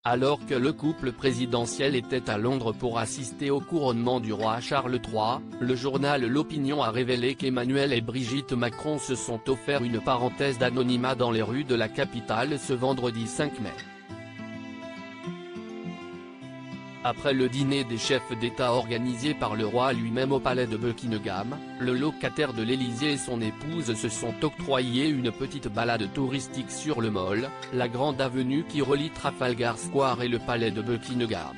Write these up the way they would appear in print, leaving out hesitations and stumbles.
Alors que le couple présidentiel était à Londres pour assister au couronnement du roi Charles III, le journal L'Opinion a révélé qu'Emmanuel et Brigitte Macron se sont offert une parenthèse d'anonymat dans les rues de la capitale ce vendredi 5 mai. Après le dîner des chefs d'État organisé par le roi lui-même au palais de Buckingham, le locataire de l'Élysée et son épouse se sont octroyés une petite balade touristique sur le Mall, la grande avenue qui relie Trafalgar Square et le palais de Buckingham.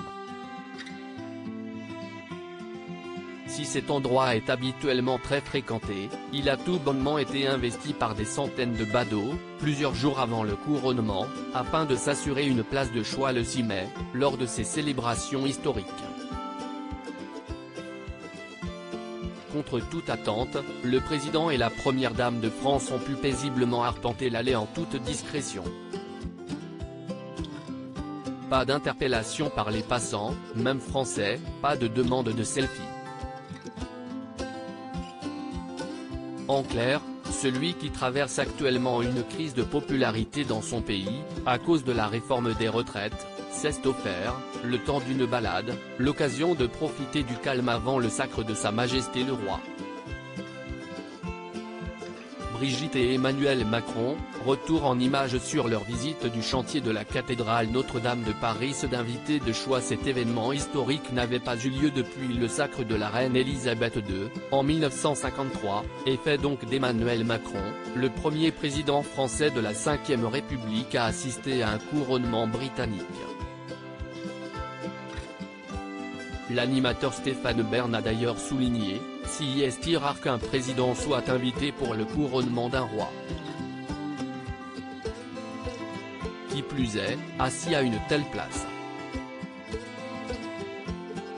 Si cet endroit est habituellement très fréquenté, il a tout bonnement été investi par des centaines de badauds, plusieurs jours avant le couronnement, afin de s'assurer une place de choix le 6 mai, lors de ces célébrations historiques. Contre toute attente, le président et la première dame de France ont pu paisiblement arpenter l'allée en toute discrétion. Pas d'interpellation par les passants, même français, pas de demande de selfie. En clair, celui qui traverse actuellement une crise de popularité dans son pays, à cause de la réforme des retraites, s'est offert, le temps d'une balade, l'occasion de profiter du calme avant le sacre de Sa Majesté le Roi. Brigitte et Emmanuel Macron, retour en images sur leur visite du chantier de la cathédrale Notre-Dame de Paris. D'invités de choix. Cet événement historique n'avait pas eu lieu depuis le sacre de la reine Elisabeth II, en 1953, et fait donc d'Emmanuel Macron, le premier président français de la Ve République à assister à un couronnement britannique. L'animateur Stéphane Bern a d'ailleurs souligné, si est rare qu'un président soit invité pour le couronnement d'un roi. Qui plus est, assis à une telle place.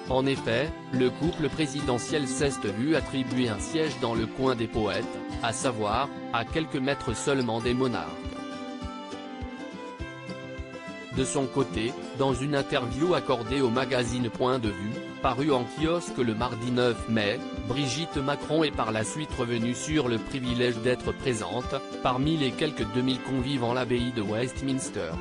En effet, le couple présidentiel s'est vu attribuer un siège dans le coin des poètes, à savoir, à quelques mètres seulement des monarques. De son côté, dans une interview accordée au magazine Point de Vue, paru en kiosque le mardi 9 mai, Brigitte Macron est par la suite revenue sur le privilège d'être présente, parmi les quelques 2000 convives en l'abbaye de Westminster.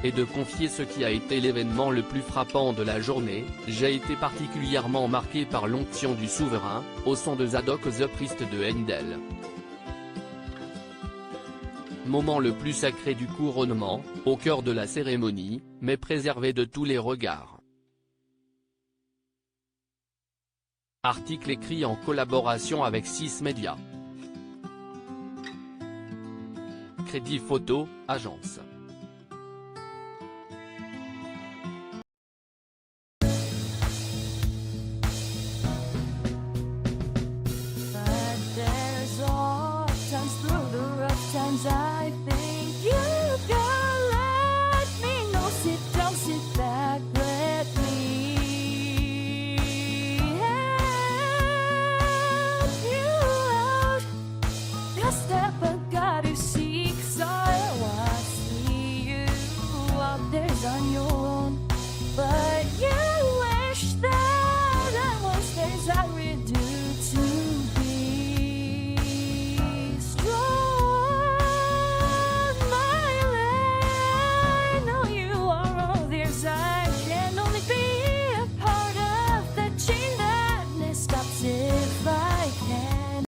Et de confier ce qui a été l'événement le plus frappant de la journée: j'ai été particulièrement marqué par l'onction du souverain, au son de Zadok the Priest de Handel. Moment le plus sacré du couronnement, au cœur de la cérémonie, mais préservé de tous les regards. Article écrit en collaboration avec 6 médias. Crédit photo, agence.